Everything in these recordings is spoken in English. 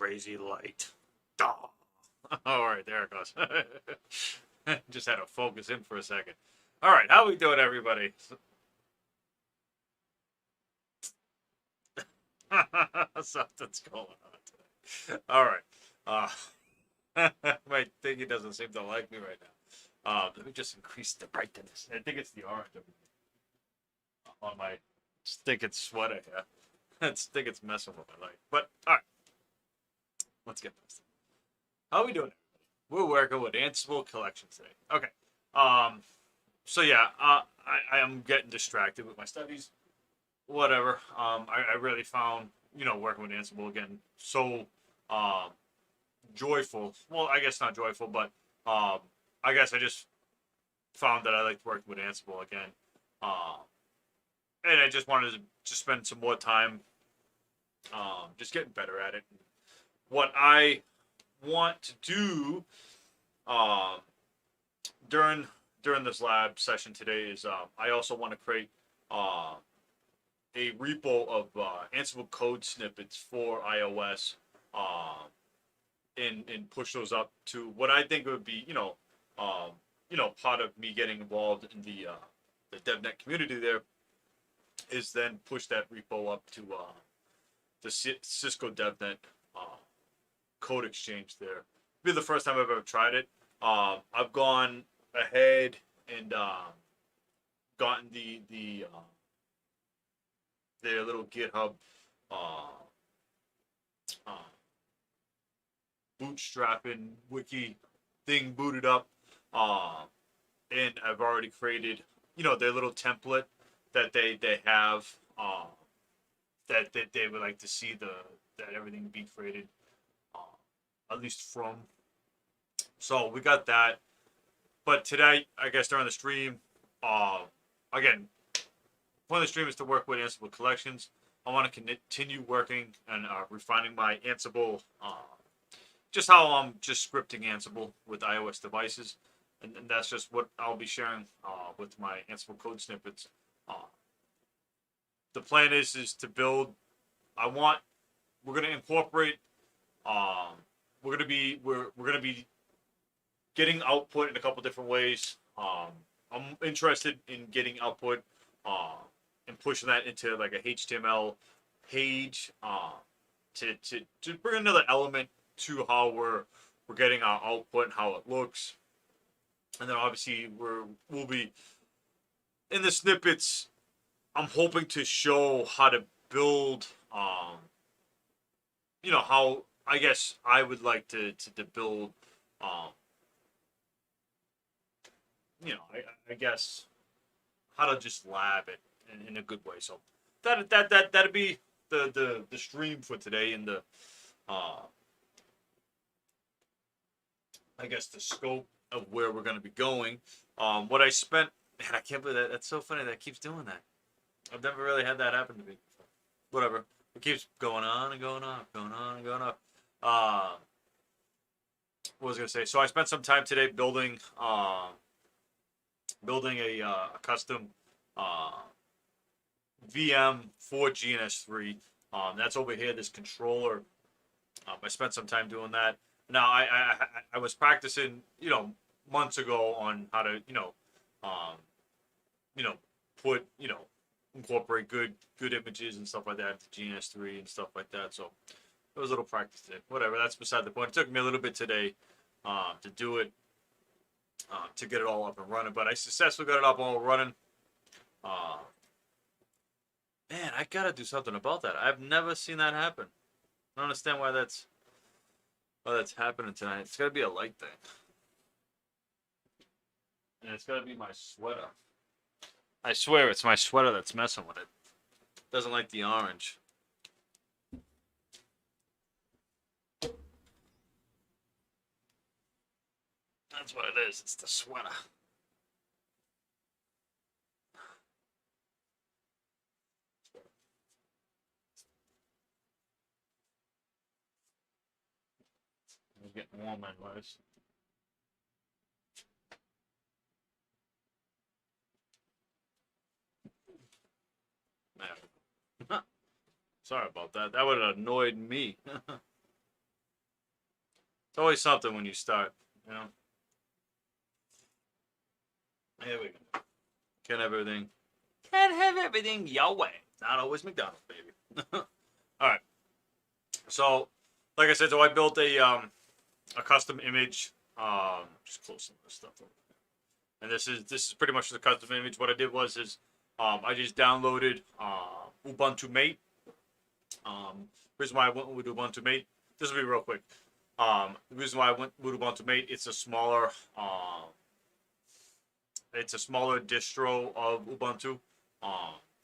crazy light. Duh. All right, there it goes. Just had to focus in for a second. All right, how we doing, everybody? Something's going on today. All right. My thingy doesn't seem to like me right now. Let me just increase the brightness. I think it's the orange on my stinking sweater here. I think it's messing with my light. But all right, let's get this. How we doing? We're working with Ansible collections today. Okay. Um. So yeah, I am getting distracted with my studies. Whatever. I really found working with Ansible again so um joyful. Well, I guess not joyful, but um I guess I just found that I liked working with Ansible again. Um, and I just wanted to just spend some more time just getting better at it. What I want to do um, during during this lab session today is I also want to create uh, a repo of Ansible code snippets for iOS um, and push those up to what I think would be part of me getting involved in the DevNet community. There is then push that repo up to the Cisco DevNet uh, code exchange there. It'll be the first time I've ever tried it. I've gone ahead and gotten their little GitHub uh, uh, bootstrapping wiki thing booted up, uh, and I've already created their little template that they have that they would like to see that everything be created at least from. So we got that. But today, I guess during the stream, uh, again, point of the stream is to work with Ansible collections. I want to continue working and refining my Ansible, just how I'm just scripting Ansible with iOS devices, and that's just what I'll be sharing with my Ansible code snippets. Uh, the plan is to build. I want we're gonna incorporate. Um, we're gonna be getting output in a couple different ways. I'm interested in getting output uh, and pushing that into like a HTML page to bring another element to how we're getting our output and how it looks. And then obviously we'll be in the snippets. I'm hoping to show how to build. How I guess I would like to build. Um, I guess how to just lab it in a good way. So that'd be the stream for today and the uh I guess the scope of where we're gonna be going. What I spent, man, I can't believe that. That's so funny that keeps doing that. I've never really had that happen to me. Whatever. It keeps going on and going on, going on and going up. What was I gonna say? So I spent some time today building a custom uh, VM for GNS3. That's over here. This controller. I spent some time doing that. Now I was practicing months ago on how to um, you know put incorporate good images and stuff like that to GNS3 and stuff like that. So it was a little practice today. Whatever. That's beside the point. It took me a little bit today to do it. To get it all up and running, but I successfully got it up all running. Uh, Man, I gotta do something about that. I've never seen that happen. I don't understand why that's happening tonight. It's gotta be a light thing, and it's gotta be my sweater. I swear it's my sweater that's messing with it. Doesn't like the orange. That's what it is. It's the sweater. It's getting warm anyways. Man. Sorry about that. That would have annoyed me. It's always something when you start, you know. Here we go. Can't have everything. Can't have everything your way. Not always McDonald's, baby. All right. So, like I said, so I built a custom image. Just close some of this stuff over. And this is pretty much the custom image. What I did was I just downloaded Ubuntu Mate. Reason why I went with Ubuntu Mate. This will be real quick. The reason why I went with Ubuntu Mate, it's a smaller distro of Ubuntu.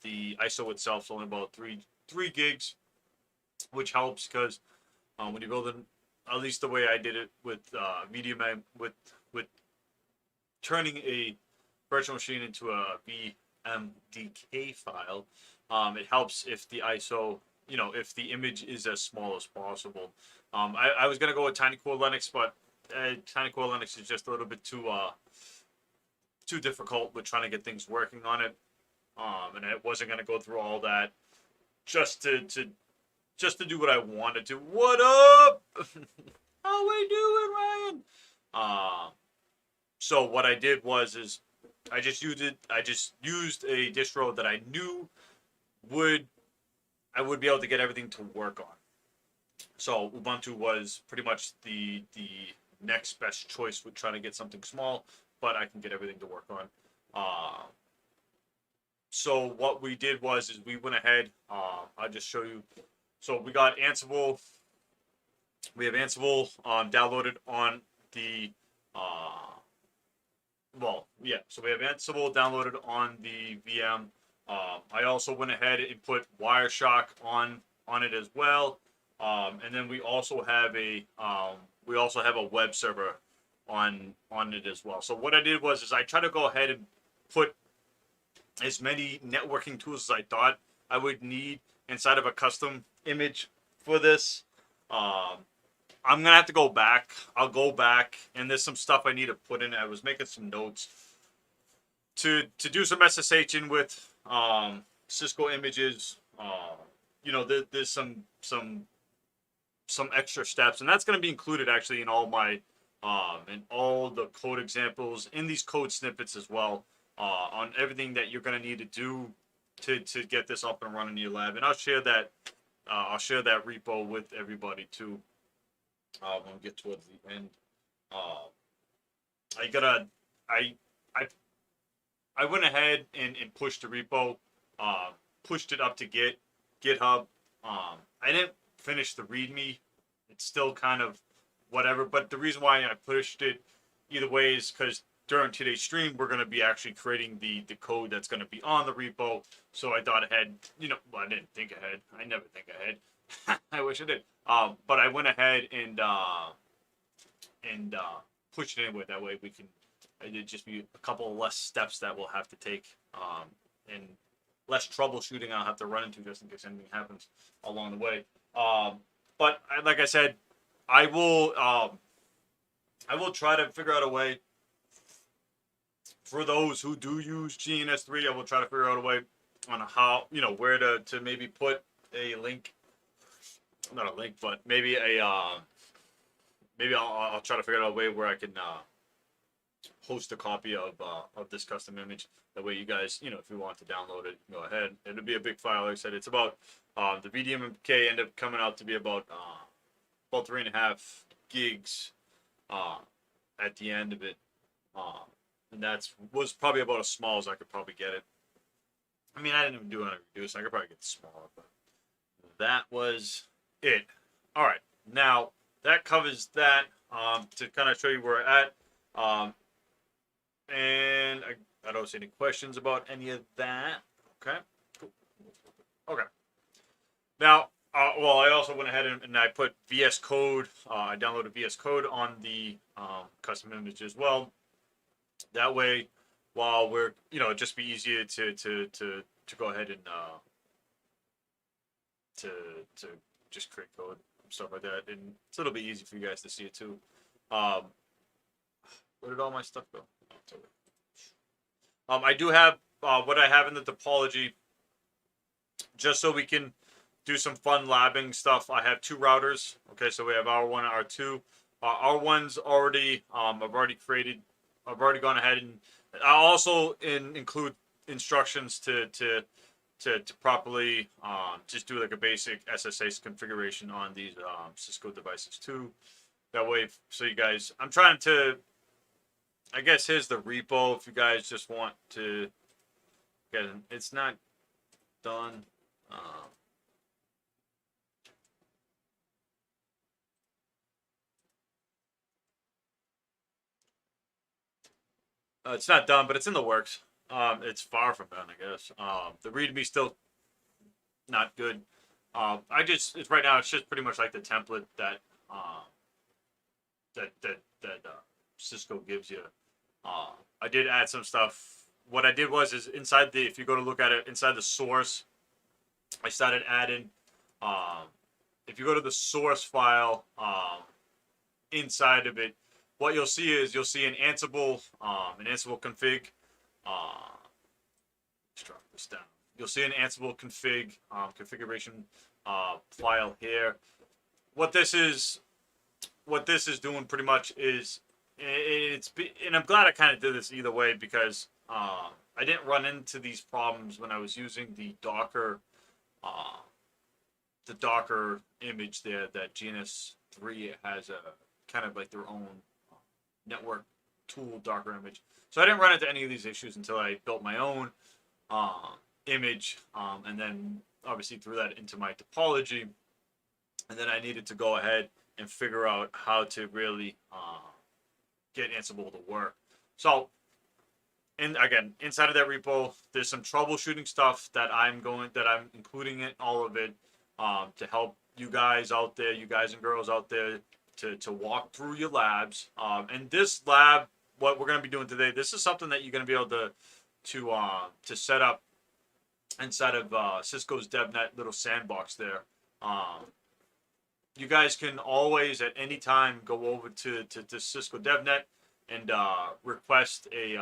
The ISO itself is only about three gigs, which helps because when you build it, at least the way I did it with VDMA, with turning a virtual machine into a VMDK file, it helps if the ISO, if the image is as small as possible. I was gonna go with Tiny Core Linux, but Tiny Core Linux is just a little bit too difficult with trying to get things working on it. And I wasn't gonna go through all that just to do what I wanted to. What up? How we doing, Ryan? So what I did was I just used a distro that I knew I would be able to get everything to work on. So Ubuntu was pretty much the next best choice with trying to get something small, but I can get everything to work on. So what we did was we went ahead. I'll just show you. So we got Ansible. We have Ansible downloaded on the So we have Ansible downloaded on the VM. I also went ahead and put Wireshark on it as well. And then we also have a web server on it as well. So what I did was I tried to go ahead and put as many networking tools as I thought I would need inside of a custom image for this. I'm gonna have to go back. I'll go back, and there's some stuff I need to put in. I was making some notes to do some SSHing with Cisco images. There's some extra steps, and that's going to be included actually in all my in all the code examples, in these code snippets as well, on everything that you're going to need to do to get this up and running in your lab. And I'll share that repo with everybody too when we get towards the end. I went ahead and pushed the repo, pushed it up to GitHub. I didn't finish the README. It's still kind of whatever, but the reason why I pushed it either way is because during today's stream, we're going to be actually creating the code that's going to be on the repo. So I thought ahead, I didn't think ahead. I never think ahead. I wish I did. But I went ahead and pushed it anyway. That way it'd just be a couple of less steps that we'll have to take, and less troubleshooting I'll have to run into just in case anything happens along the way. But like I said, I will try to figure out a way for those who do use GNS3. I will try to figure out a way on how, where to maybe put a link, not a link, but maybe I'll try to figure out a way where I can host a copy of this custom image. That way you guys, if you want to download it, go ahead. It'll be a big file. Like I said, it's about the VDMK ended up coming out to be about 3.5 gigs at the end of it, and was probably about as small as I could probably get it. I mean, I didn't even do any reduce. I could probably get smaller, but that was it. All right, now that covers that. To kind of show you where we're at. And I don't see any questions about any of that. Okay, cool. Okay. Now, I also went ahead and I put VS Code. I downloaded VS Code on the custom image as well. That way, while we're, it'd just be easier to go ahead and to just create code and stuff like that, and so it'll be easy for you guys to see it too. Where did all my stuff go? I do have what I have in the topology, just so we can do some fun labbing stuff. I have two routers. Okay, so we have R1 and R2. our one's already I've already gone ahead and I'll also include instructions to properly just do like a basic SSH configuration on these Cisco devices too. That way, so you guys, I'm trying to, I guess here's the repo if you guys just want to get it. It's not done. It's not done, but it's in the works. It's far from done, I guess. The README still not good. It's right now. It's just pretty much like the template that Cisco gives you. I did add some stuff. What I did was is inside the if you go to look at it inside the source, I started adding. If you go to the source file, inside of it, what you'll see is you'll see an Ansible config. Let's drop this down. You'll see an Ansible config configuration file here. What this is doing pretty much is and I'm glad I kind of did this either way because I didn't run into these problems when I was using the Docker image there that GNS3 has a kind of like their own network tool Docker image. So I didn't run into any of these issues until I built my own image, and then obviously threw that into my topology, and then I needed to go ahead and figure out how to really get Ansible to work. So, and again, inside of that repo, there's some troubleshooting stuff that I'm including in all of it to help you guys out there, you guys and girls out there, to walk through your labs. And this lab, what we're going to be doing today, this is something that you're going to be able to set up inside of Cisco's DevNet little sandbox there. You guys can always at any time go over to Cisco DevNet and request a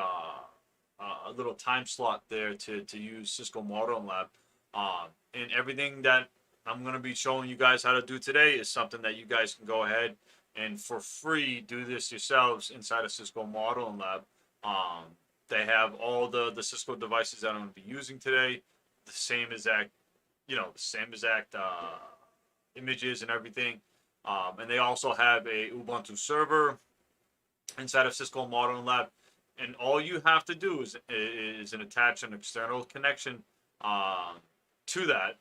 little time slot there to use Cisco Modeling Lab. And everything that I'm going to be showing you guys how to do today is something that you guys can go ahead and for free do this yourselves inside of Cisco Modeling Lab. They have all the Cisco devices that I'm going to be using today, the same exact images and everything. And they also have a Ubuntu server inside of Cisco Modeling Lab. And all you have to do is attach an external connection to that.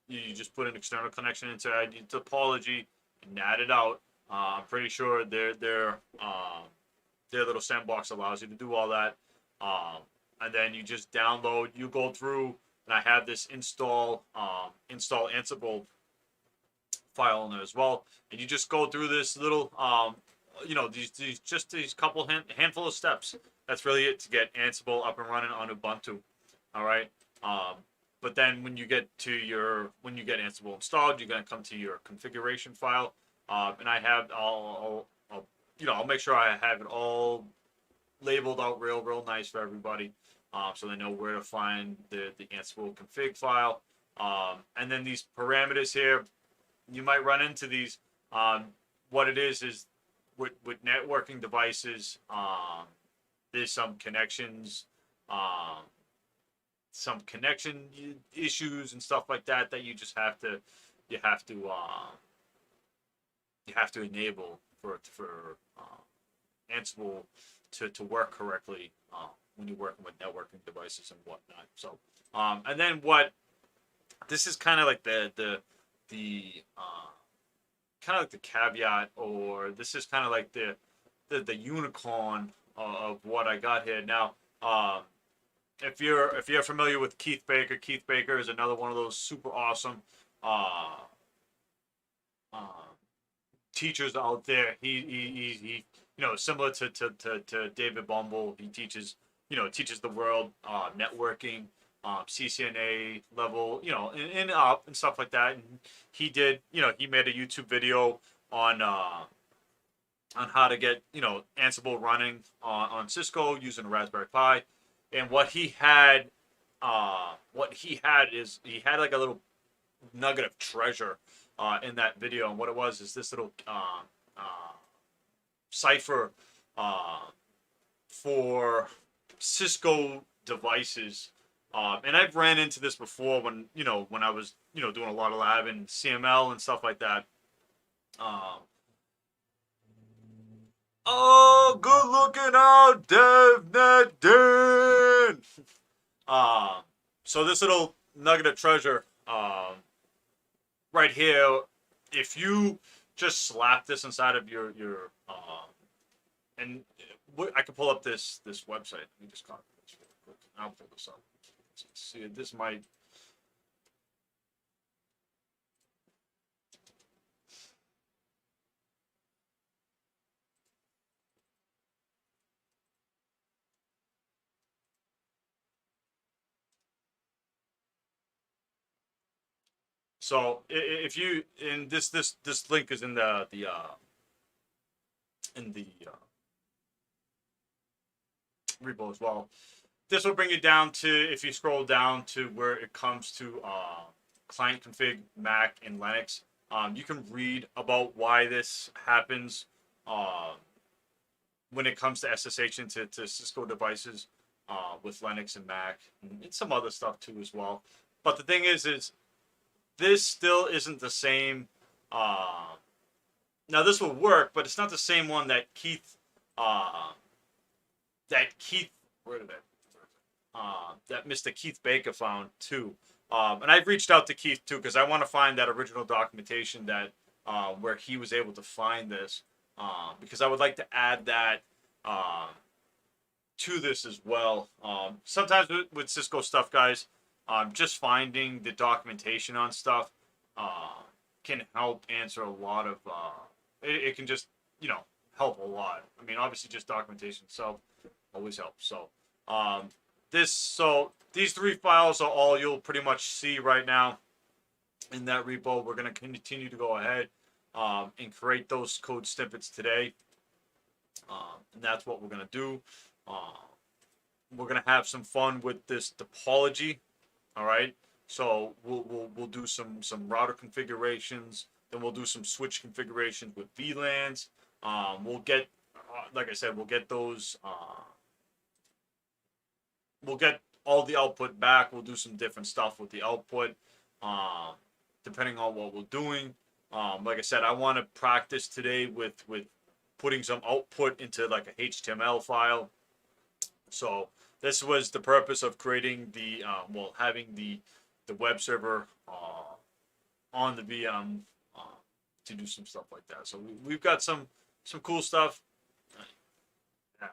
You just put an external connection into ID topology and add it out. I'm pretty sure their little sandbox allows you to do all that. And then you just download. You go through, and I have this install Ansible file in there as well. And you just go through this little these couple handful of steps. That's really it to get Ansible up and running on Ubuntu. All right. But then when you get Ansible installed, you're gonna come to your configuration file, and I have I'll make sure I have it all labeled out real nice for everybody, so they know where to find the Ansible config file. And then these parameters here, you might run into these. What it is with networking devices, there's some connections. Some connection issues and stuff like that you just have to enable for Ansible to work correctly when you're working with networking devices and whatnot. So and then this is kind of like the kind of like the caveat, or this is kind of like the unicorn of what I got here now. If you're familiar with Keith Baker is another one of those super awesome teachers out there. He similar to David Bumble. He teaches the world networking, CCNA level, and up and stuff like that. And he did, he made a YouTube video on how to get Ansible running on Cisco using a Raspberry Pi. And what he had is he had like a little nugget of treasure in that video. And what it was is this little cipher for Cisco devices. And I've ran into this before when I was doing a lot of lab in CML and stuff like that. Oh, good looking out, DevNet Dan. So this little nugget of treasure, right here, if you just slap this inside of your and I can pull up this website. Let me just copy this real quick. I'll pull this up. Let's see, this might. So if you in this link is in the repo as well. This will bring you down to, if you scroll down to where it comes to client config, Mac, and Linux. You can read about why this happens when it comes to SSH into Cisco devices with Linux and Mac, and some other stuff too as well. But the thing is this still isn't the same. Now this will work, but it's not the same one that Keith. Where did that Mr. Keith Baker found too. And I've reached out to Keith too because I want to find that original documentation that where he was able to find this, because I would like to add that to this as well. Sometimes with Cisco stuff, guys, just finding the documentation on stuff can help answer a lot of. It can just help a lot. I mean, obviously, just documentation itself always helps. So these three files are all you'll pretty much see right now in that repo. We're going to continue to go ahead and create those code snippets today, and that's what we're going to do. We're going to have some fun with this topology. All right, so we'll do some router configurations, then we'll do some switch configurations with VLANs. We'll get, like I said, we'll get those. We'll get all the output back. We'll do some different stuff with the output, depending on what we're doing. Like I said, I want to practice today with putting some output into like a HTML file. So this was the purpose of creating the having the web server on the VM to do some stuff like that. So we've got some cool stuff. Yeah.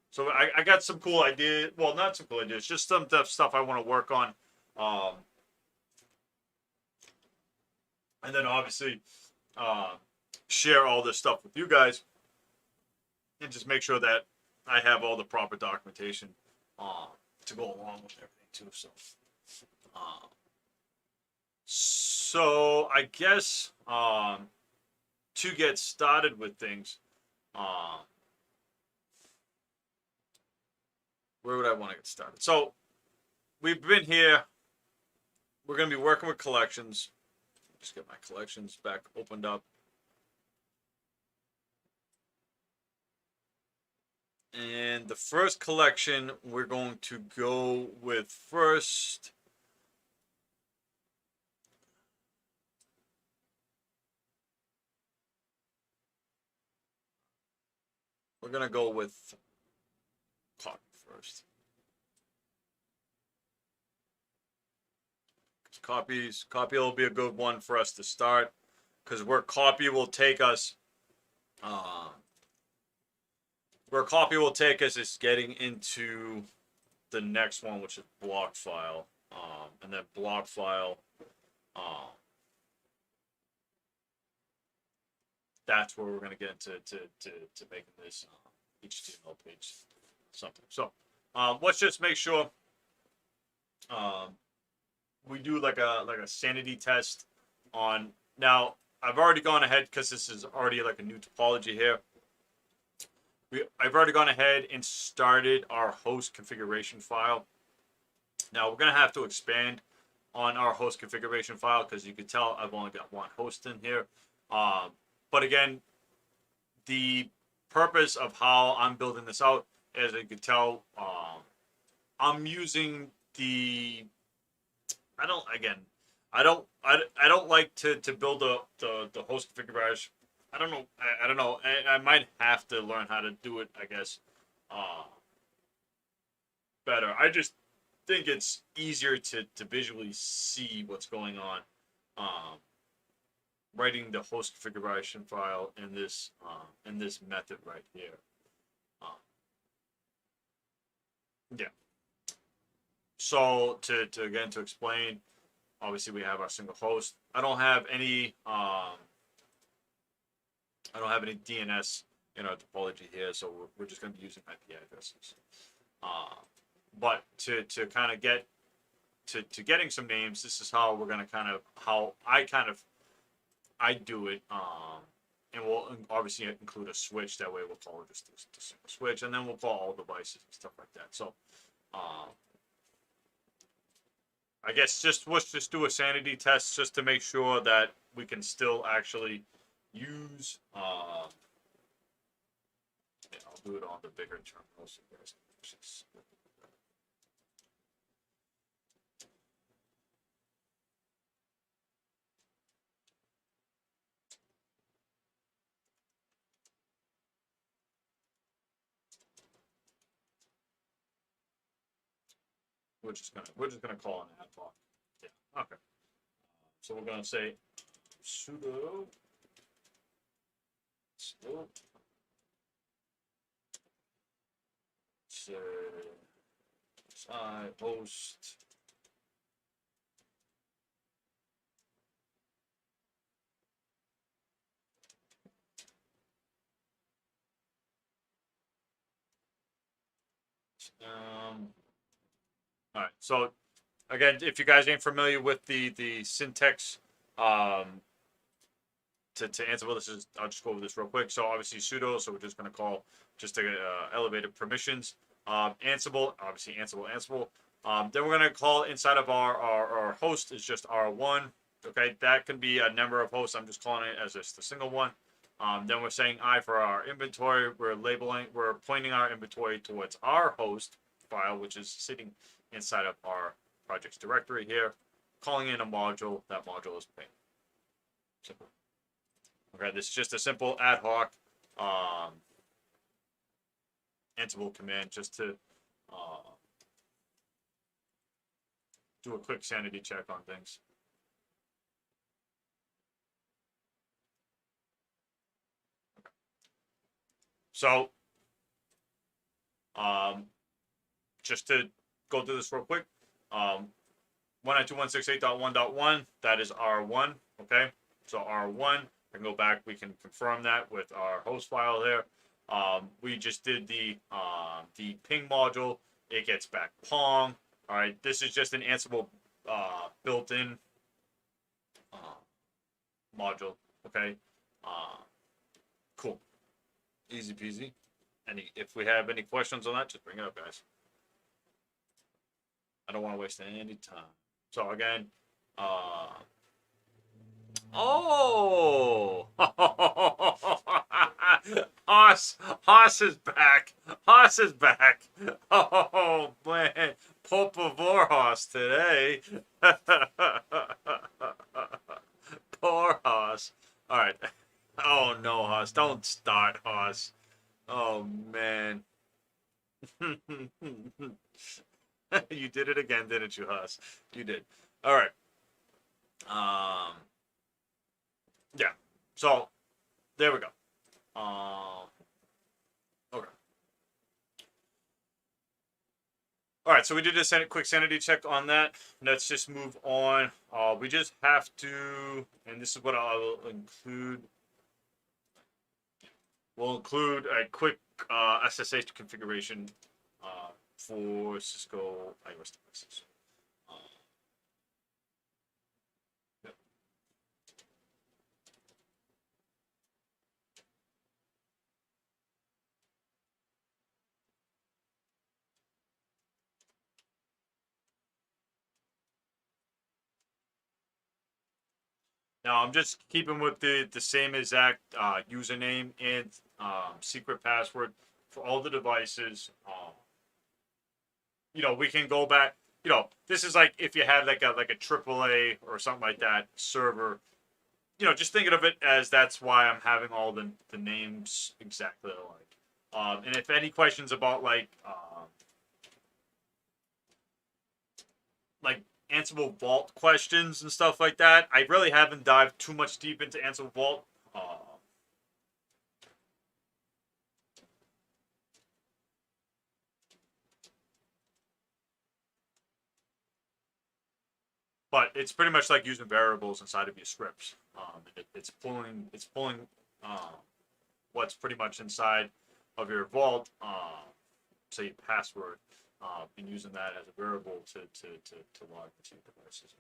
So I got some cool ideas. Well, not some cool ideas, just some stuff I want to work on. And then obviously share all this stuff with you guys and just make sure that I have all the proper documentation to go along with everything too. So I guess to get started with things, where would I want to get started? So we've been here. We're going to be working with collections. Just get my collections back opened up. And the first collection we're going to go with first. We're going to go with copy first. Copy will be a good one for us to start, because where copy will take us is getting into the next one, which is block file, and then block file, that's where we're going to get into to making this HTML page something. So let's just make sure we do like a sanity test on. Now I've already gone ahead, because this is already like a new topology here. I've already gone ahead and started our host configuration file. Now we're going to have to expand on our host configuration file, because you can tell I've only got one host in here. But again, the purpose of how I'm building this out, as you can tell, I'm using the. I don't again. I don't like to build the host configuration. I don't know. I don't know. I might have to learn how to do it. I guess. Uh, Better. I just think it's easier to visually see what's going on. Um, Writing the host configuration file in this method right here. Um, yeah. So to again to explain, obviously we have our single host. I don't have any DNS in our topology here, so we're just going to be using IP addresses. Uh, but to kind of get to getting some names, this is how we're going to how I do it. And we'll obviously include a switch. That way we'll call it just the single switch, and then we'll call all devices and stuff like that. So, I guess let's just do a sanity test just to make sure that we can still actually use. Yeah, I'll do it on the bigger terminal. So we're just gonna call an ad hoc. Yeah. Okay. So we're gonna say sudo say host all right. So again, if you guys ain't familiar with the syntax to Ansible, I'll just go over this real quick. So obviously sudo, so we're just going to call just the elevated permissions. Ansible, obviously Ansible. Then we're going to call inside of our host is just R1. Okay, that can be a number of hosts. I'm just calling it as just a single one. Then we're saying I for our inventory. We're pointing our inventory towards our host file, which is sitting inside of our projects directory here. Calling in a module. That module is ping. Simple. Okay, this is just a simple ad hoc Ansible command just to do a quick sanity check on things. So, just to go through this real quick, 192.168.1.1, that is R1, okay? So R1, I can go back, we can confirm that with our host file there. We just did the ping module, it gets back Pong. All right, this is just an Ansible built-in module, okay? Cool, easy peasy. If we have any questions on that, just bring it up, guys. I don't want to waste any time. So again, oh, Haas is back. Haas is back. Oh man, por favor, Haas today. Poor Haas. All right. Oh no, Haas, don't start, Haas. Oh man. You did it again, didn't you, Haas? You did. All right. Yeah. So there we go. Okay. All right. So we did a quick sanity check on that. Let's just move on. We just have to, and this is what I'll include. We'll include a quick SSH configuration for Cisco iOS devices. Yep. Now I'm just keeping with the same exact username and secret password for all the devices. We can go back. This is like if you had like a AAA or something like that server. Just thinking of it as that's why I'm having all the names exactly alike. And if any questions about like Ansible Vault questions and stuff like that, I really haven't dived too much deep into Ansible Vault. But it's pretty much like using variables inside of your scripts. It's pulling what's pretty much inside of your vault, say your password, and using that as a variable to log into your devices.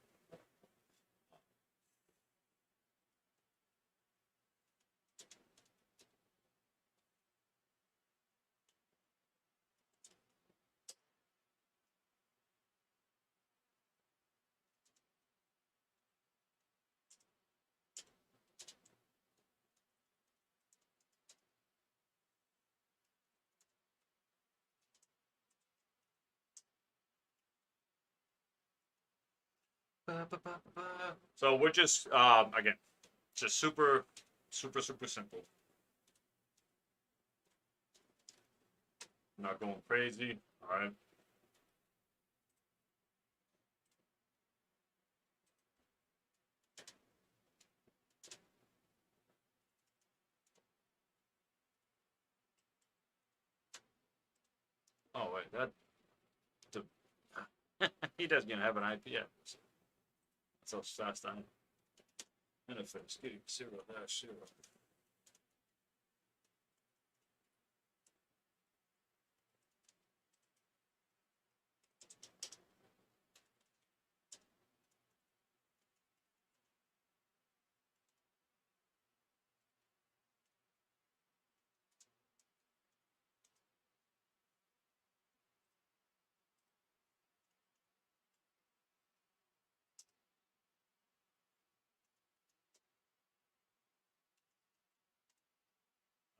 So we're just again, just super, super, super simple. Not going crazy. All right. Oh wait, the, he doesn't even have an IP address. That's how fast I am. Interface getting 0-0.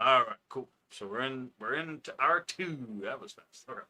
All right, cool. So we're into R2. That was fast. Okay.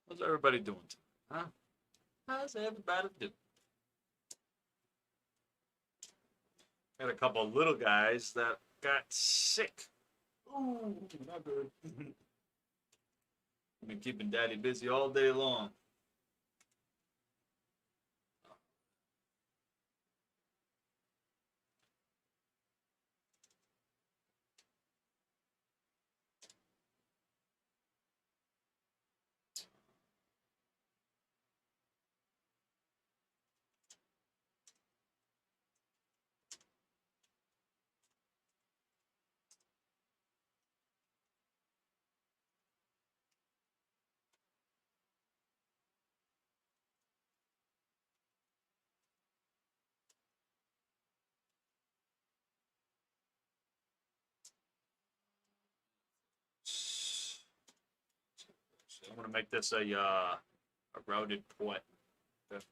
How's everybody doing today? Huh? How's everybody doing? Got a couple of little guys that got sick. Ooh, not good. Been keeping daddy busy all day long. So I'm gonna make this a routed port. Okay.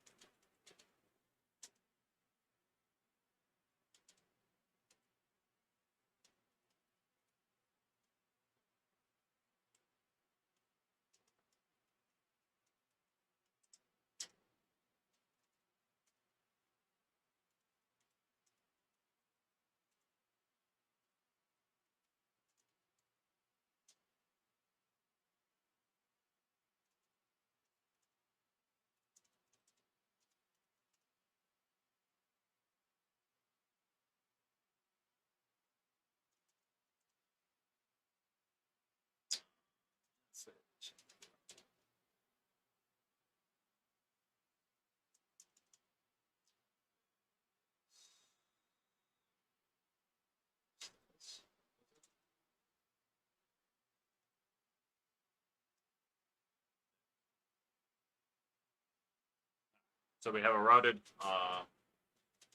So we have a routed.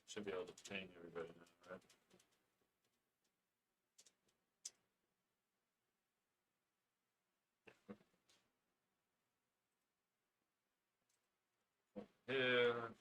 Should be able to ping everybody now, right? Here.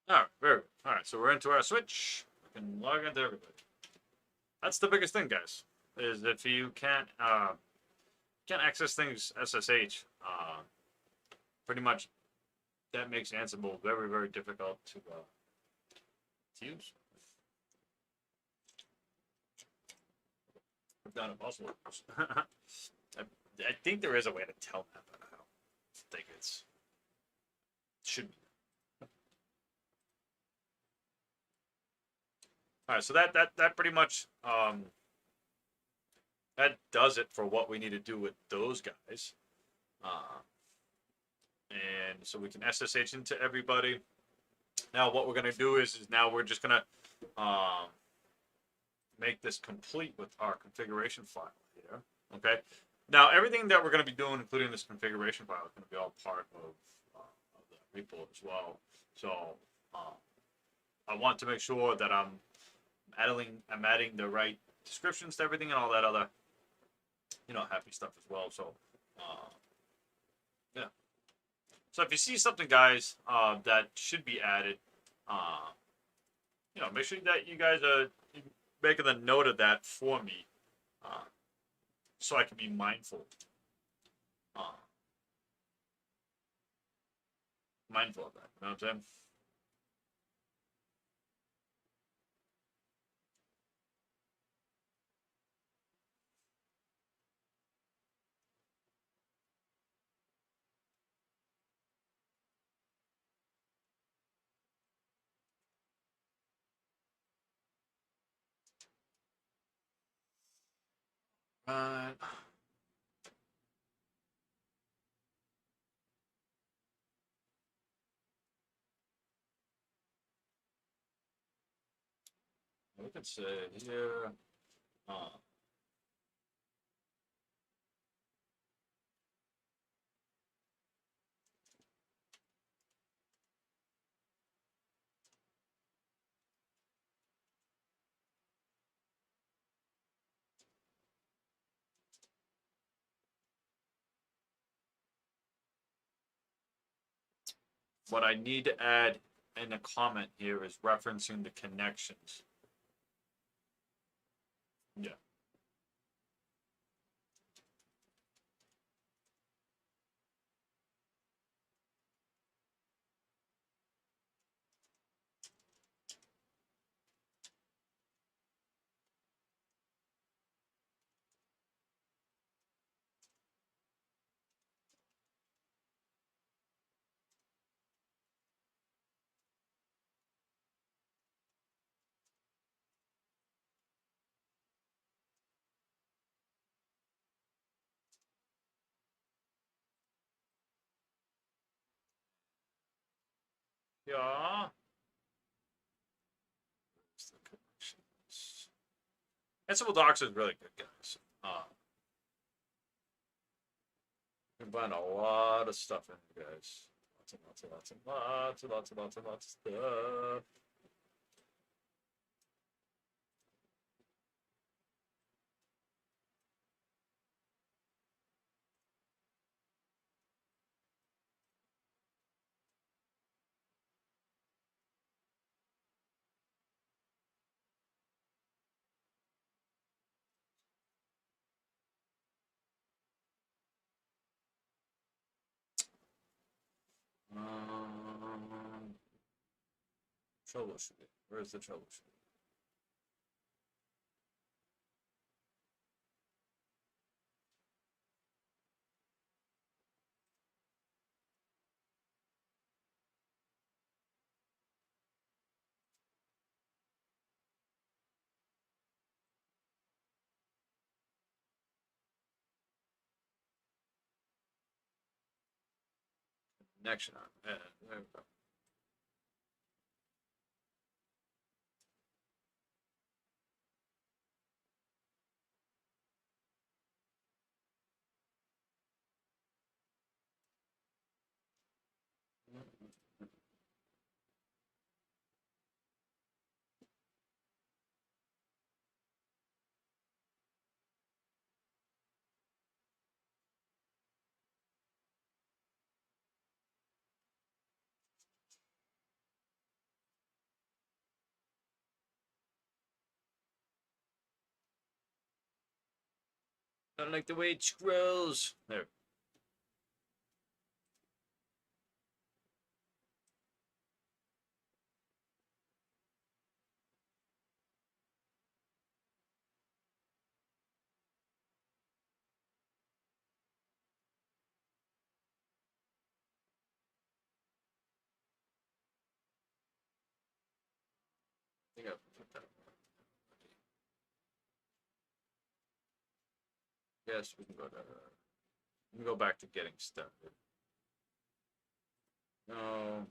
All right, very good. All right, so we're into our switch. We can log into everybody. That's the biggest thing, guys. Is if you can't access things SSH, pretty much that makes Ansible very, very difficult to use. If not impossible. I think there is a way to tell that, but I don't think it's should be. All right, so that pretty much that does it for what we need to do with those guys. And so we can SSH into everybody. Now what we're gonna do is now we're just gonna make this complete with our configuration file here. Okay. Now everything that we're gonna be doing, including this configuration file, is gonna be all part of the repo as well. So I want to make sure that I'm adding the right descriptions to everything and all that other, happy stuff as well. So, yeah. So if you see something, guys, that should be added, make sure that you guys are making a note of that for me, so I can be mindful. Mindful of that. You know what I'm saying? Right. We could say here. What I need to add in a comment here is referencing the connections. Yeah. Yeah. Ansible Docs is really good, guys. You can find a lot of stuff in here, guys. Lots of stuff. Troubleshooting. Where's the troubleshooting? Connection on. There we go. I don't like the way it scrolls. There. I think I'll put that. Yes, we can go to. We can go back to getting started. No.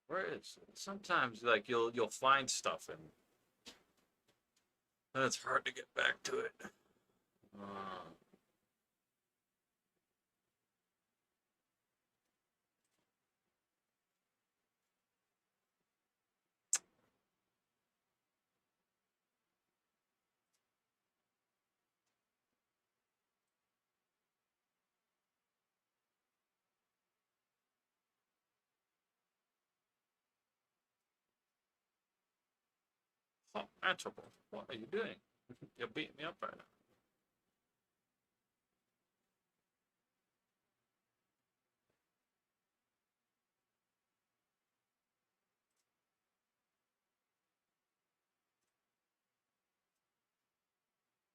Where is it? Sometimes like you'll find stuff and it's hard to get back to it. Oh, Ansible, what are you doing? You're beating me up right now.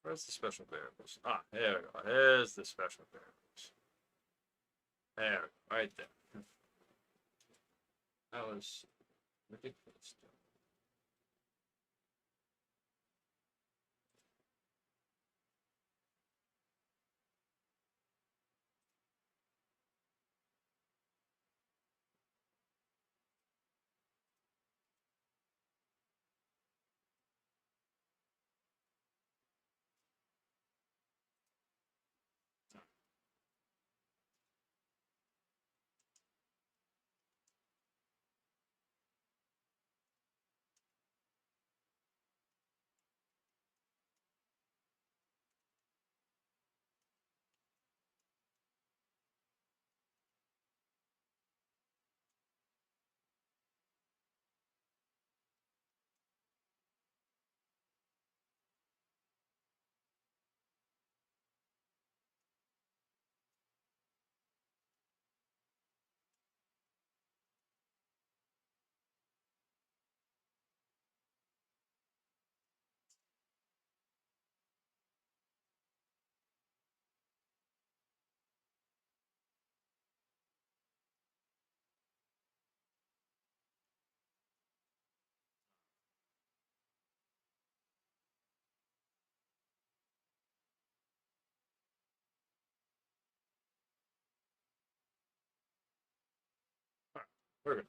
Where's the special variables? Ah, there we go. There's the special variables. There, right there. That was ridiculous. We're good.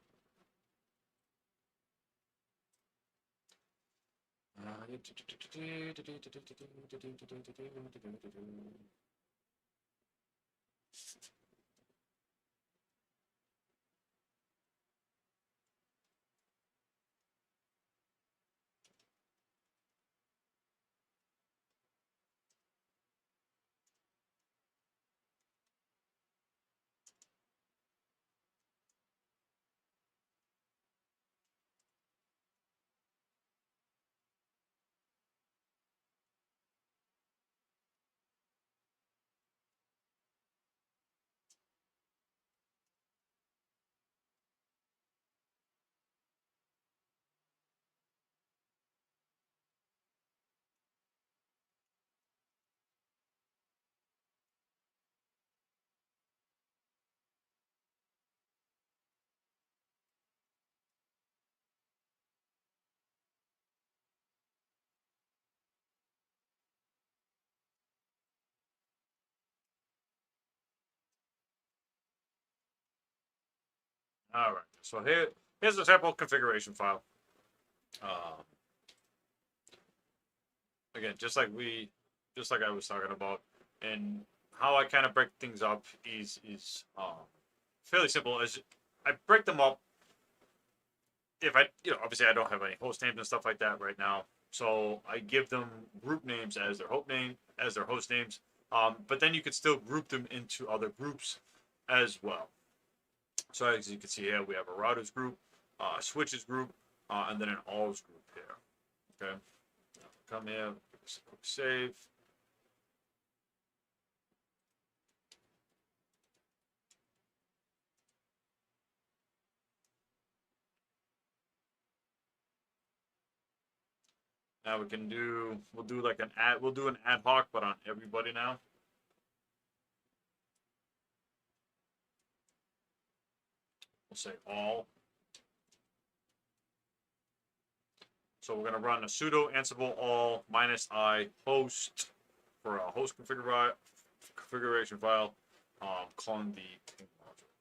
All right. So here's a sample configuration file. Again, just like I was talking about, and how I kind of break things up is fairly simple. As I break them up, if I obviously I don't have any host names and stuff like that right now, so I give them group names as their host names. But then you can still group them into other groups as well. So as you can see here, we have a routers group, a switches group, and then an alls group here. Okay, come here, quick save. Now we'll do like we'll do an ad hoc, but on everybody now. We'll say all. So we're gonna run a sudo ansible all -i host for a host configuration file, calling the ping module.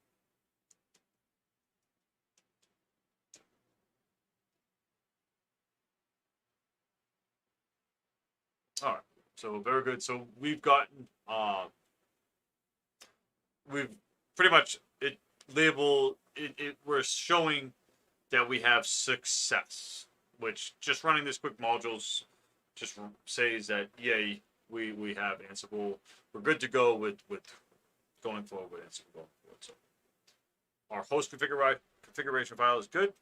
All right, so very good. So we've gotten we've pretty much it labeled it. We're showing that we have success, which just running this quick modules just says that yay, we have Ansible. We're good to go with going forward with Ansible going forward. So our host configuration file is good.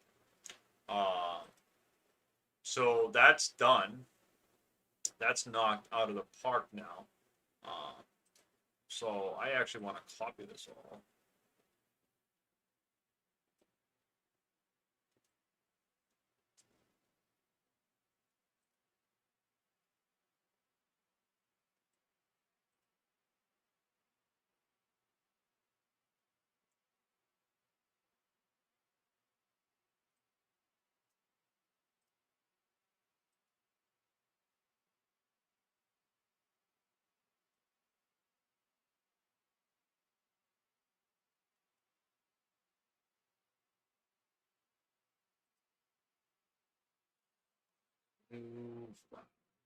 So that's done. That's knocked out of the park now. So I actually want to copy this all.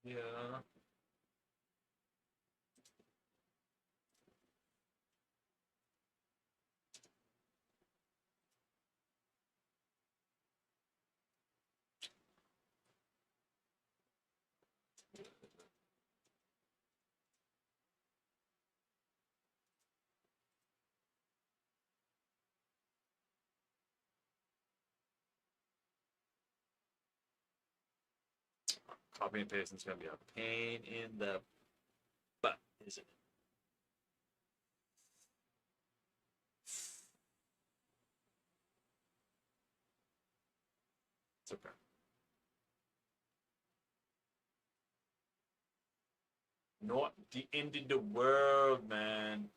Yeah. Copy and pasting is going to be a pain in the butt, isn't it? It's okay. Not the end of the world, man.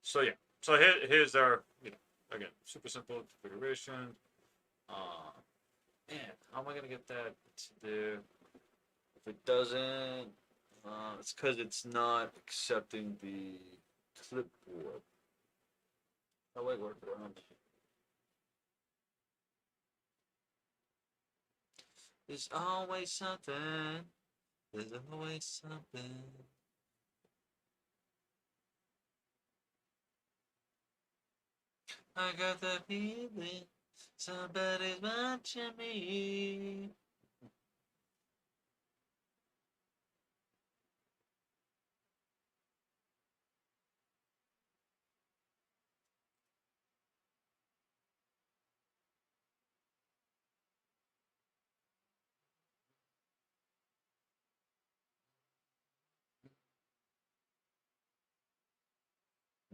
So yeah. So here's our, again, super simple configuration. Man, how am I gonna get that to there? If it doesn't, it's because it's not accepting the clipboard. How do I work around it? There's always something. There's always something. I got the feeling somebody's watching me.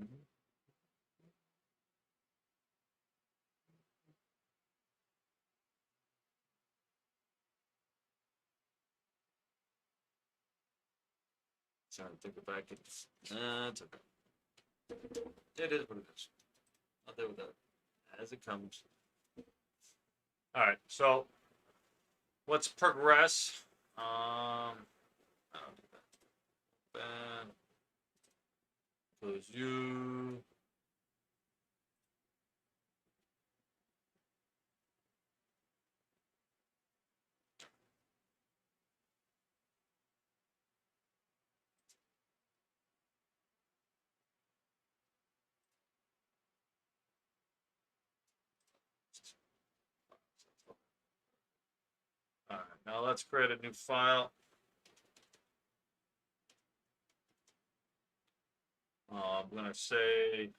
Mm-hmm. Trying to think if I could. It's okay. It is what it is. I'll deal with that as it comes. All right, so let's progress. I'll do that. Close you. All right, now let's create a new file. I'm going to say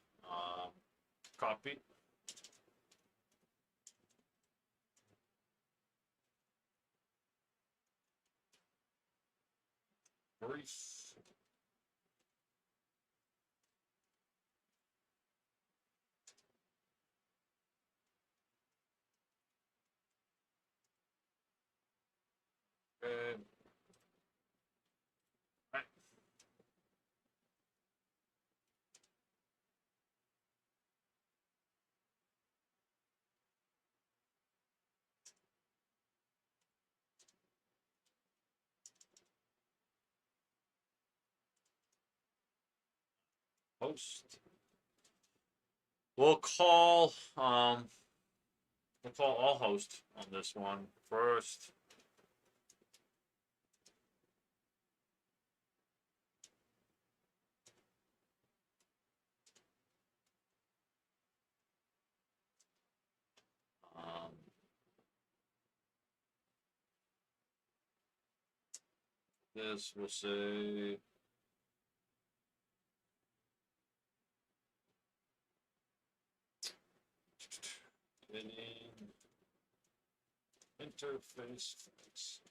copy. Brief. Okay. Right. Host. We'll call all host on this one first. This will say any interface fix.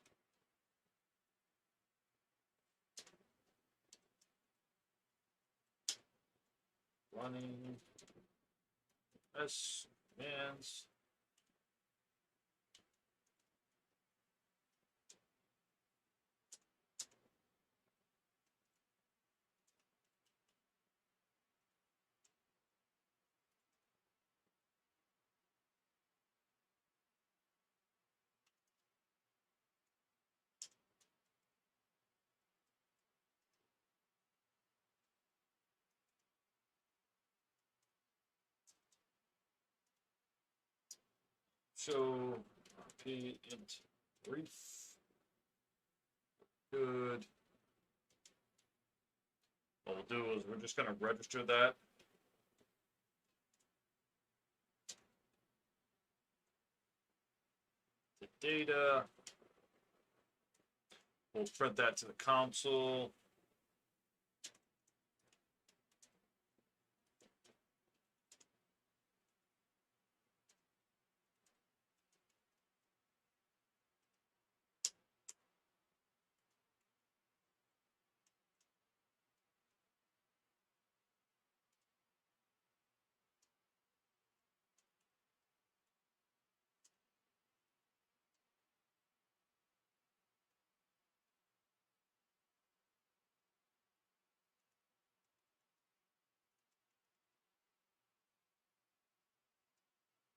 Running S commands. So p int brief. Good. What we'll do is we're just going to register that. The data. We'll print that to the console.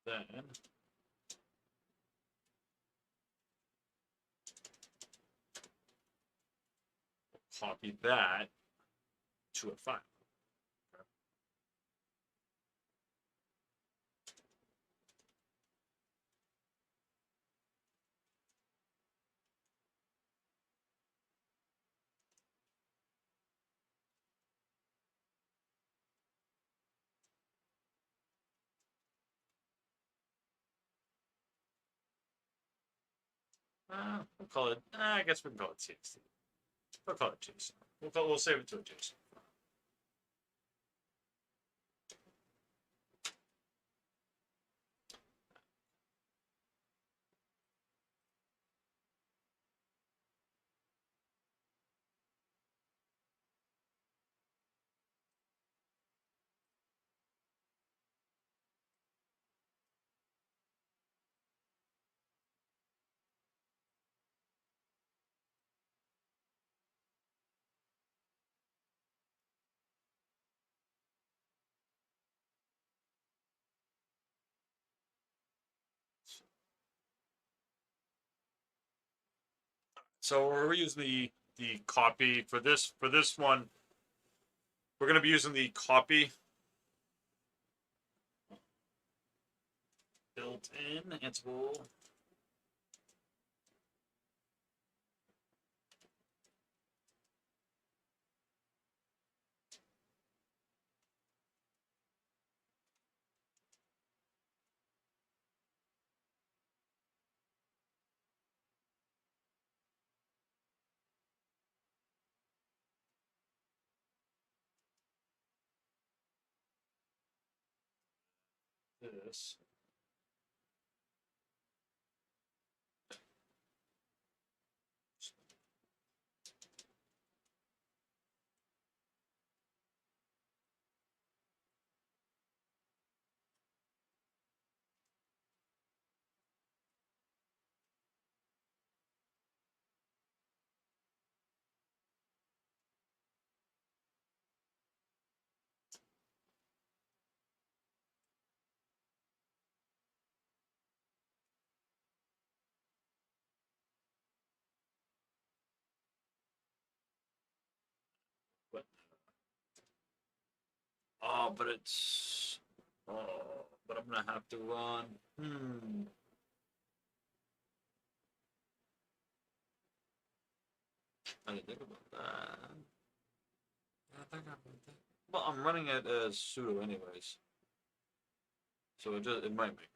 Then copy that to a file. We'll call it. I guess we can call it TXT. We'll call it JSON. We'll save it to a JSON. So we're using the copy for this one. We're going to be using the copy built-in Ansible. This. But oh, but it's but I'm gonna have to run. I didn't think about that. Well, I'm running it as sudo anyways, so it might make.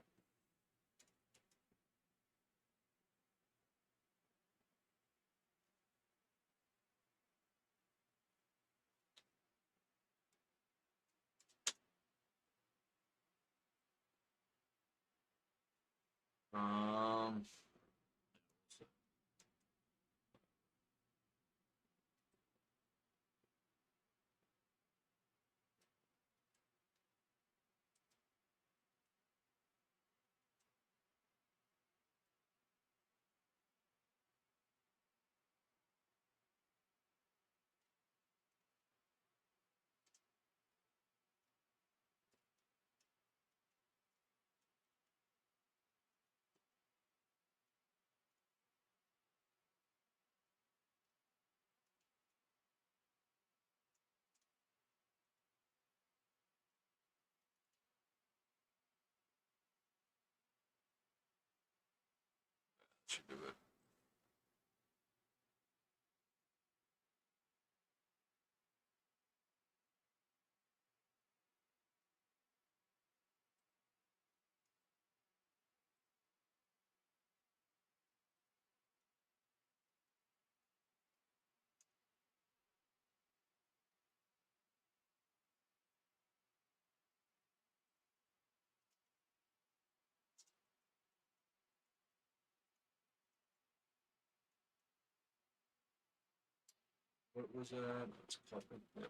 Um, should do it. What was that? Let's click it. Yep.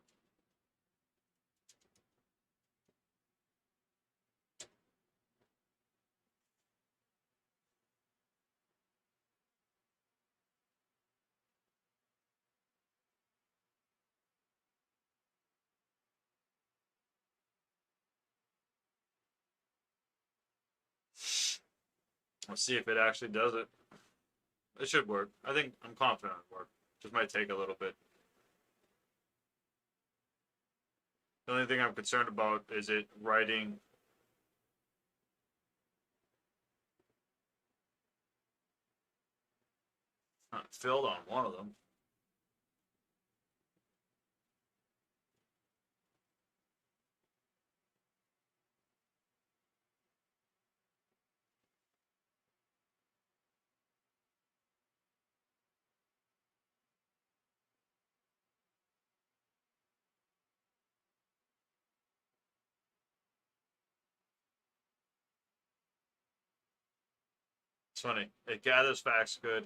Let's see if it actually does it. It should work. I think I'm confident it'll work. Just might take a little bit. The only thing I'm concerned about is it writing. Filled on one of them. It's funny. It gathers facts good,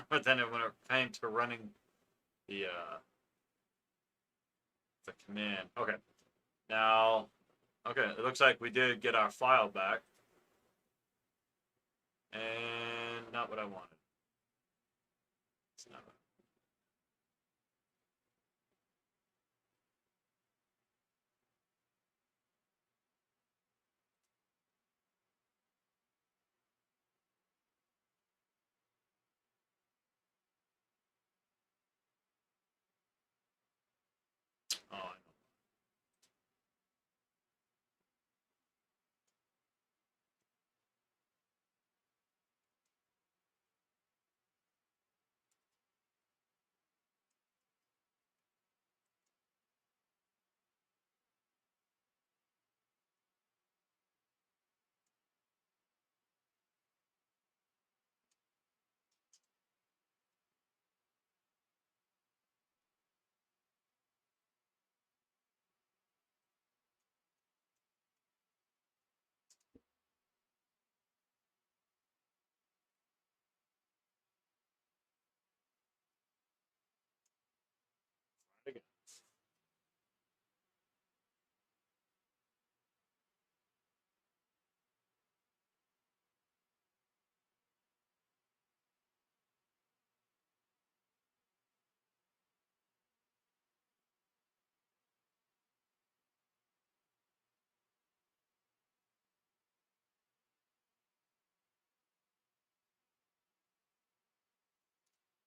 but then when it came to running the command. Okay. Now, okay, it looks like we did get our file back, and not what I wanted. It's not.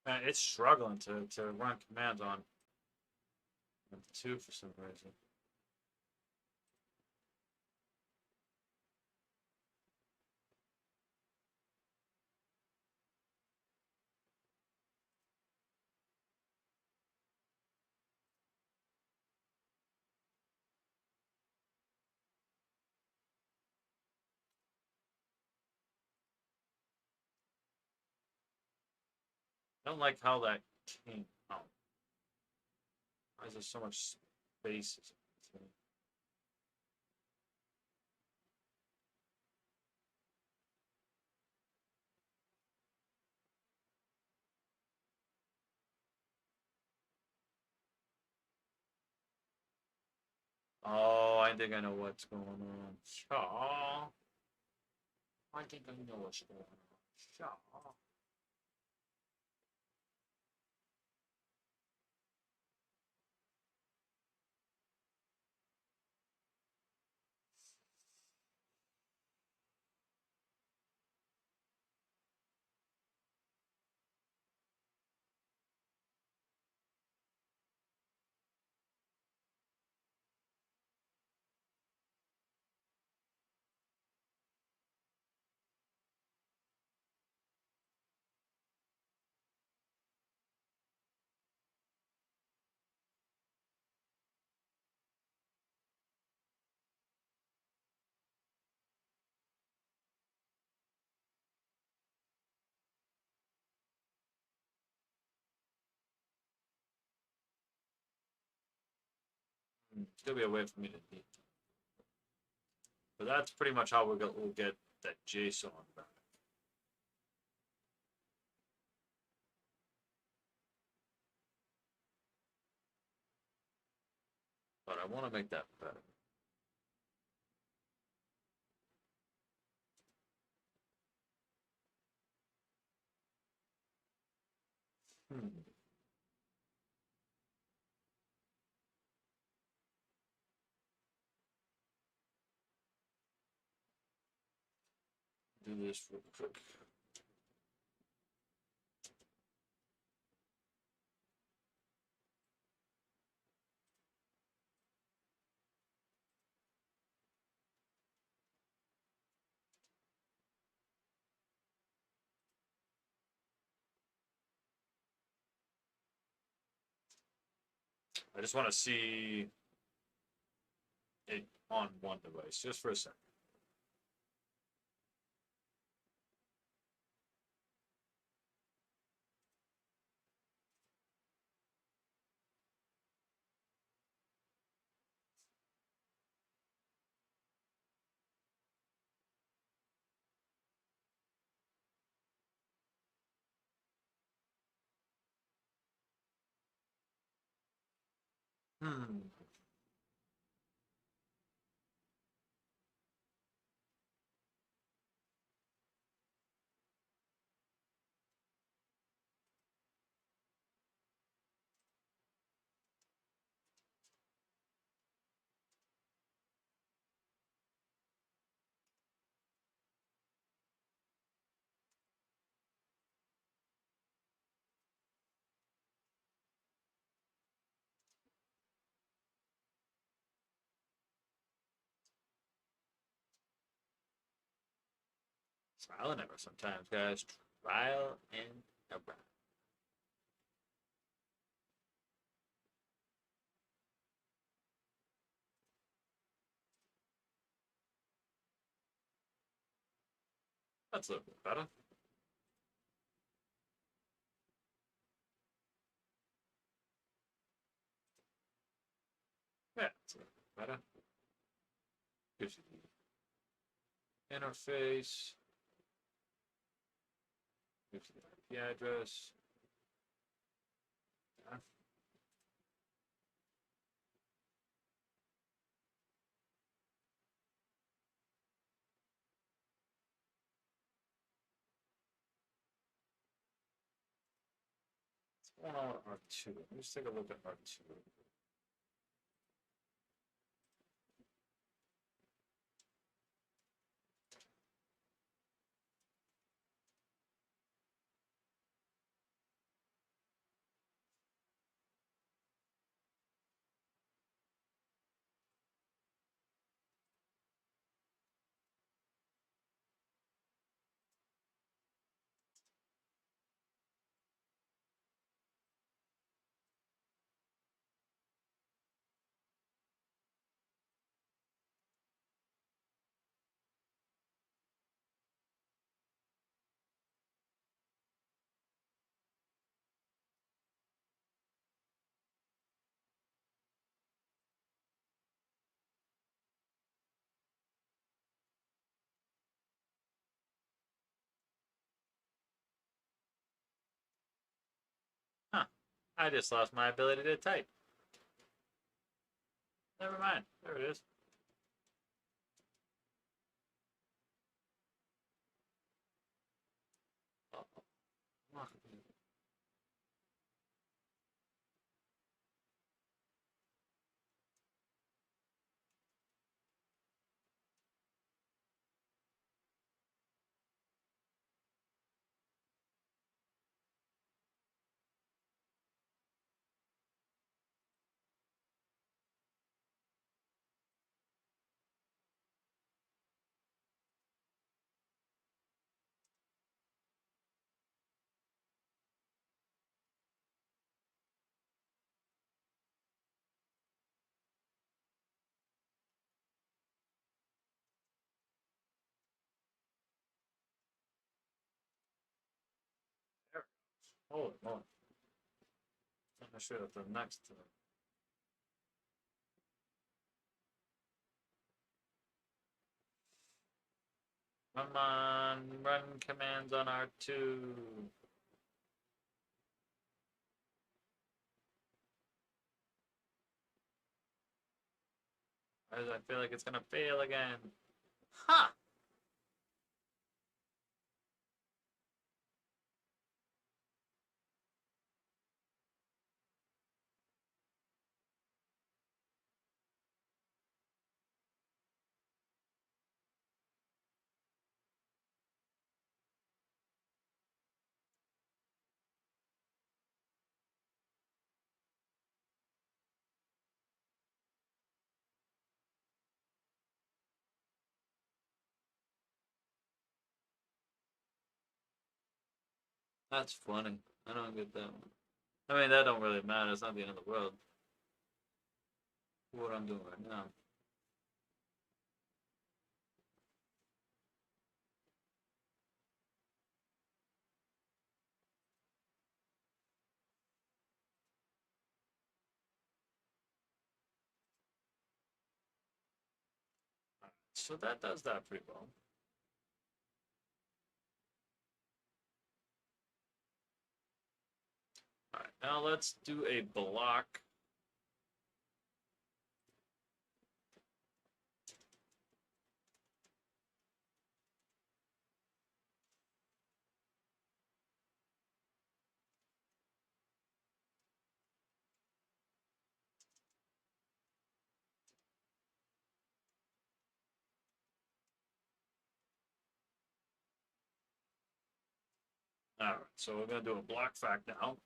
It's struggling to run commands on 2 for some reason. I don't like how that came out. Why is there so much space? Oh, I think I know what's going on. Shaw. I think I know what's going on. Shaw. It's gonna be a way for me to beat. But that's pretty much how we'll get that JSON back. But I want to make that better. Do this real quick. I just want to see it on one device, just for a second. Hmm. Trial and error sometimes, guys. Trial and error. That's a little bit better. Yeah, that's a little bit better. Gives you the interface. Gives you the IP address. Yeah. What's going on with R2? Let's take a look at R2. I just lost my ability to type. Never mind. There it is. Oh. There. Holy moly. I'm not sure if the next. Come on, run commands on R2. Why does I feel like it's gonna fail again? Huh! That's funny. I don't get that one. I mean, that don't really matter. It's not the end of the world. What I'm doing right now. So that does that pretty well. Alright, now let's do a block. Alright, so we're gonna do a block fact now.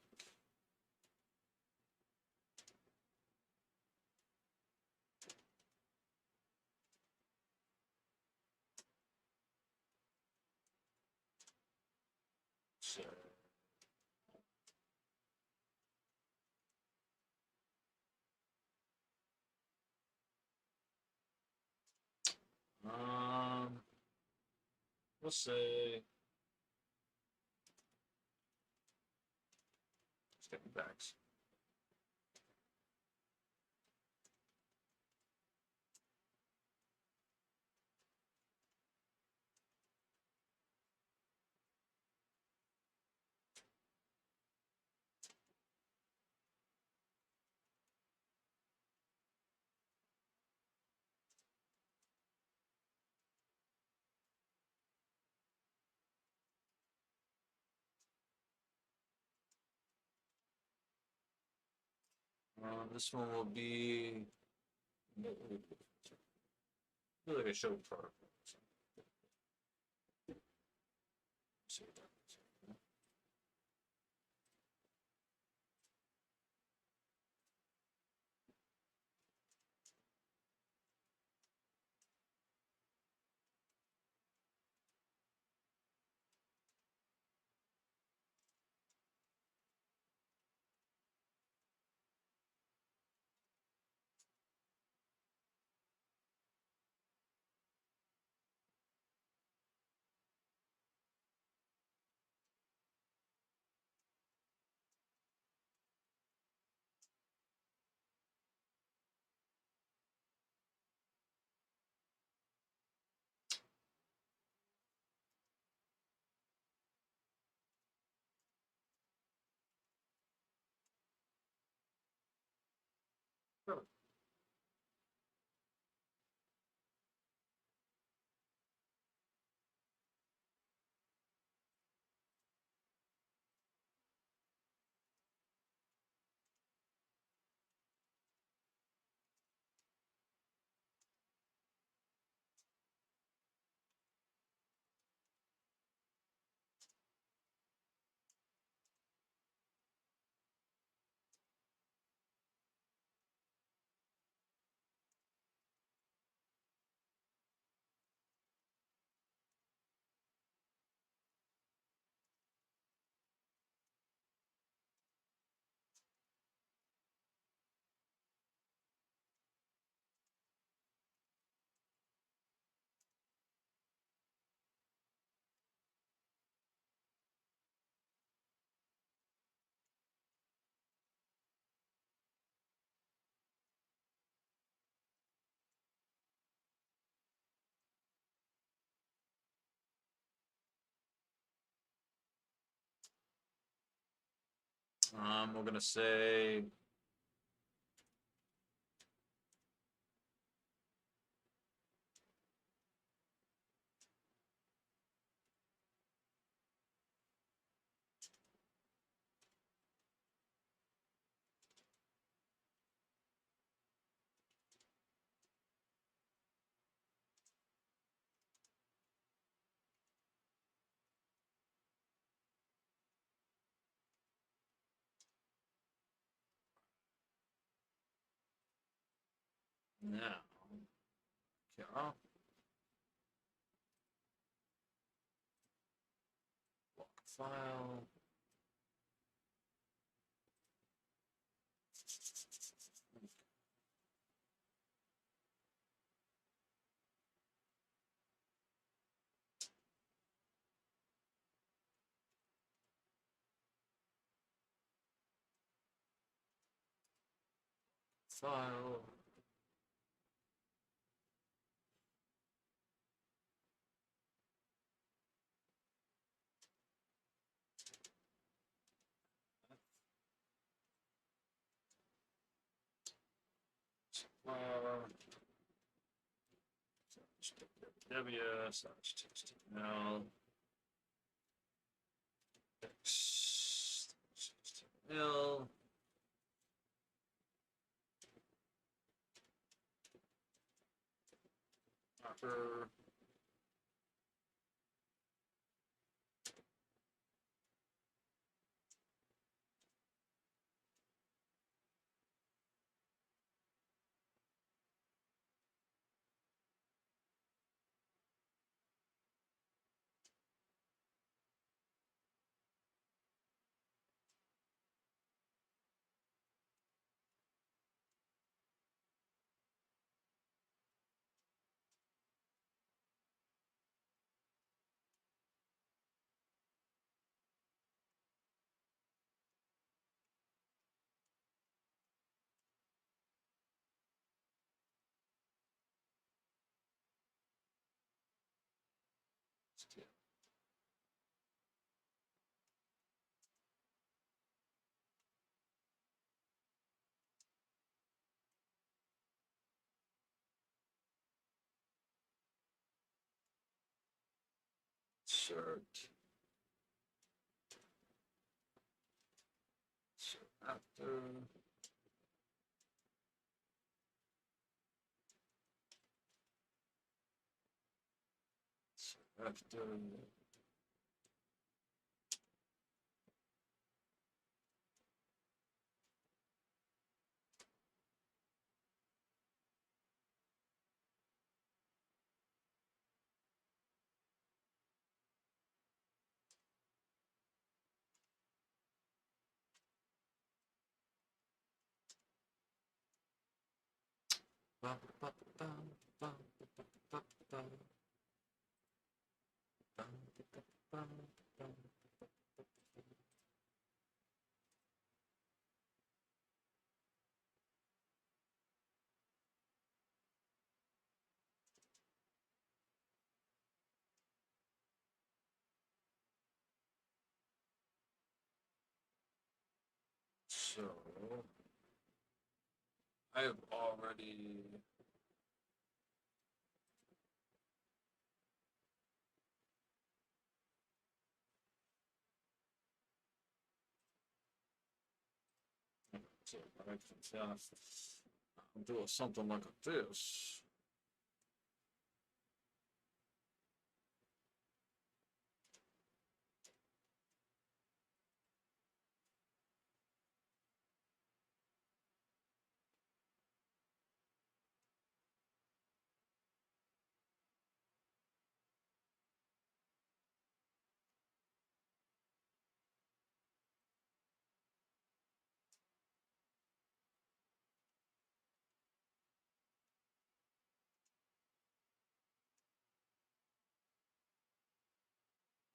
So, um, we'll say stepping backs. This one will be. I feel like I showed part. We're gonna say now. Okay, block file. File. www/html XHTML proper. Insert after. After. So I have already I can do something like this.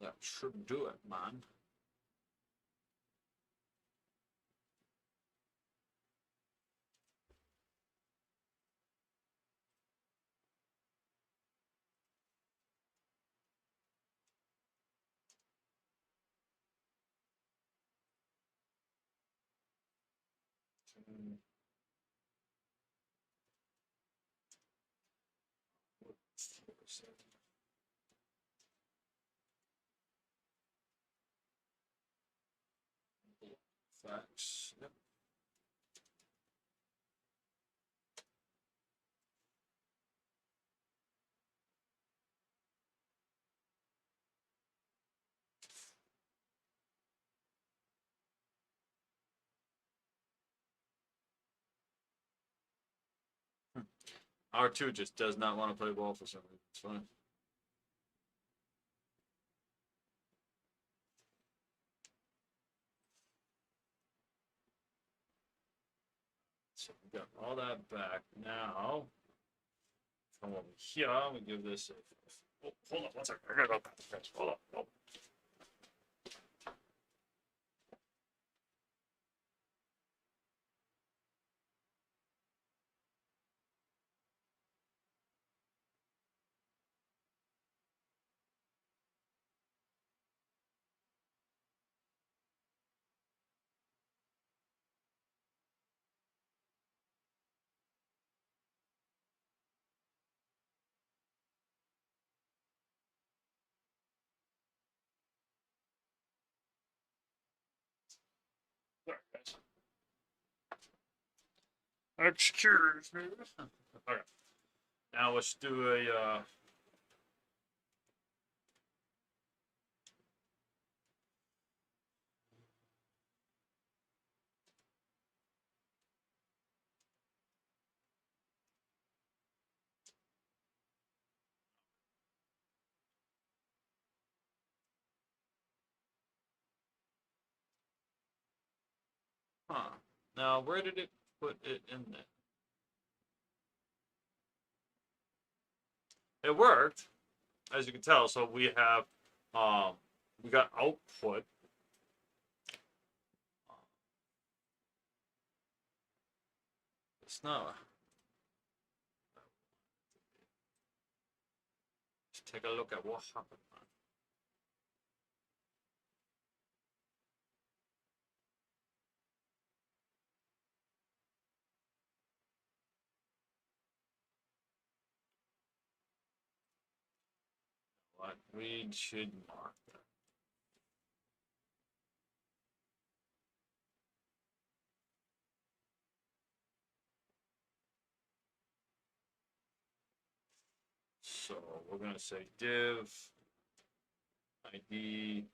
That should do it, man. Facts. Yep. R2 just does not want to play ball for some reason. It's fine. So we got all that back. Now, come over here. We give this a. Oh, hold on one second. I gotta go back. Hold on. Oh. Sorry, guys. Excuse me. Okay. Now let's do a. Huh. Now, where did it put it in there? It worked, as you can tell. So we have, we got output. It's not. Let's take a look at what happened. What read should mark that. So we're gonna say div ID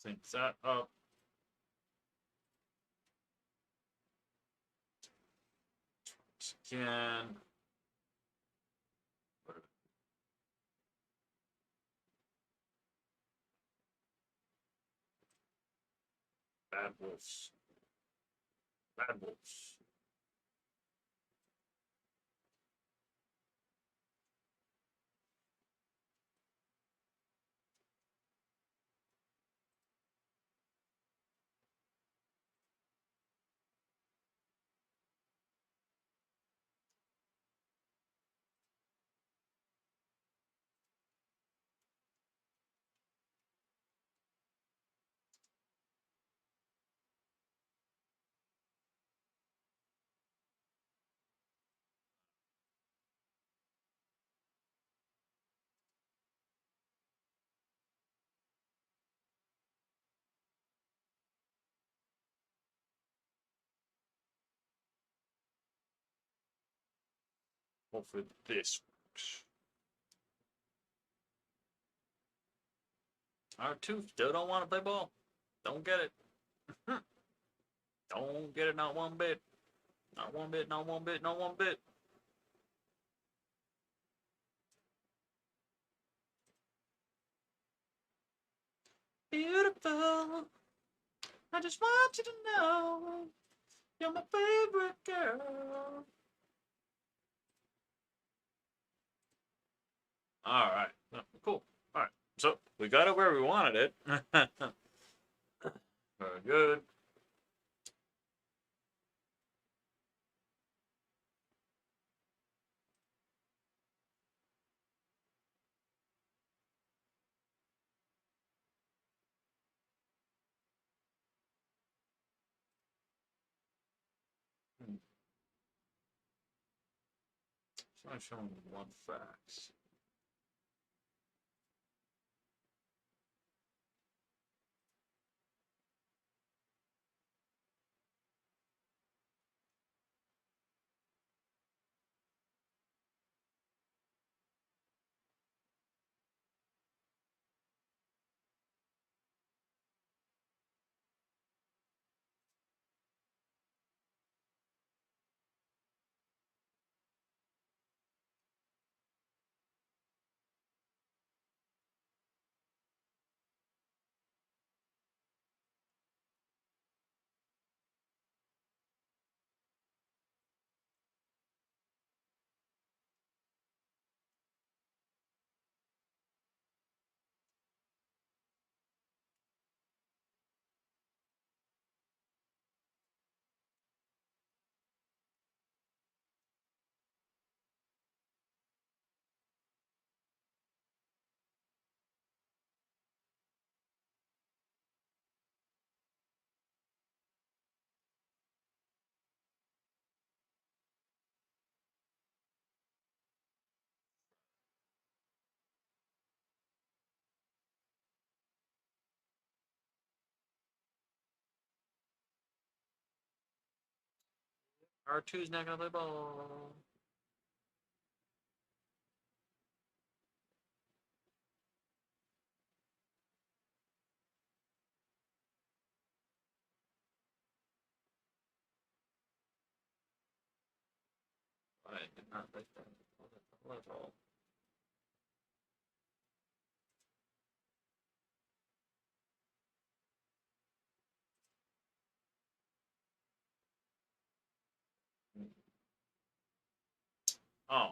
sync that up. Again. Bad wolves. Bad wolves. Hopefully this works. R2 still don't want to play ball. Don't get it. Don't get it, not one bit. Not one bit, not one bit, not one bit. Beautiful. I just want you to know you're my favorite girl. All right. Cool. All right. So we got it where we wanted it. Very good. It's not showing one fax. R2's not gonna play ball. I did not like that at all. Oh.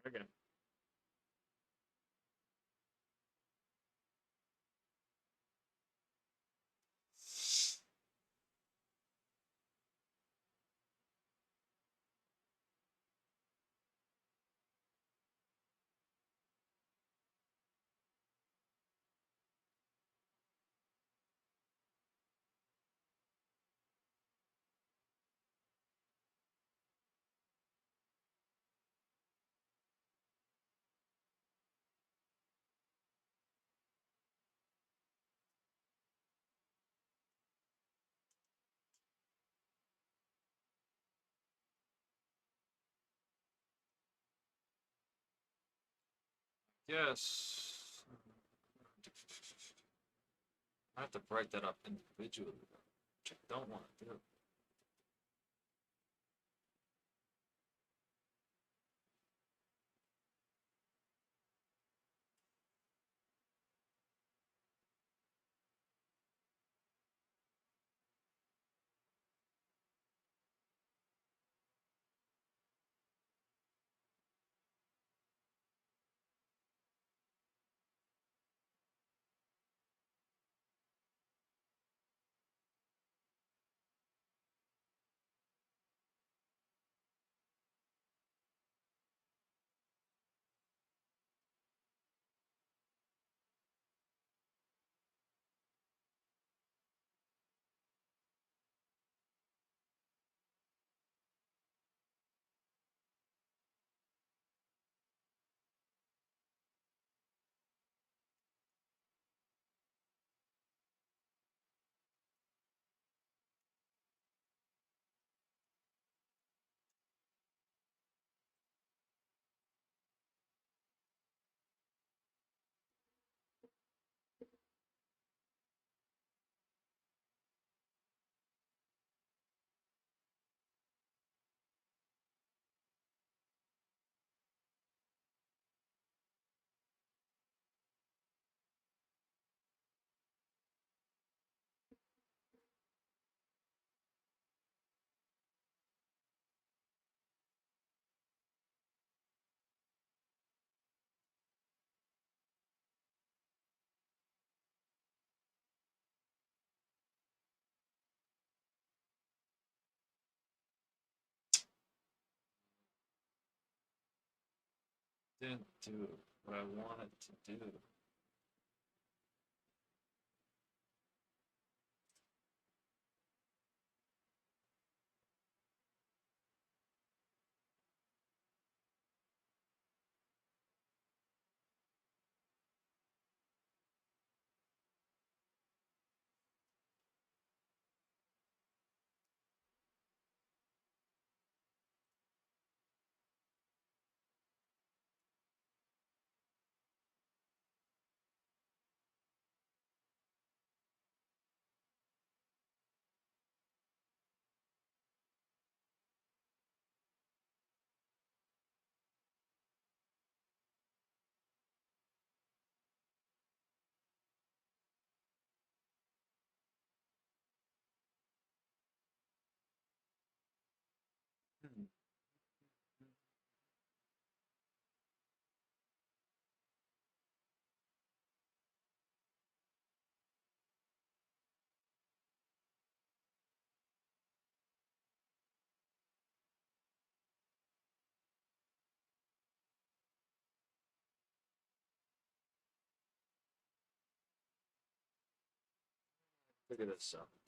Okay. Yes. I have to break that up individually, which I don't want to do. Didn't do what I wanted to do. Hmm. Figure this out.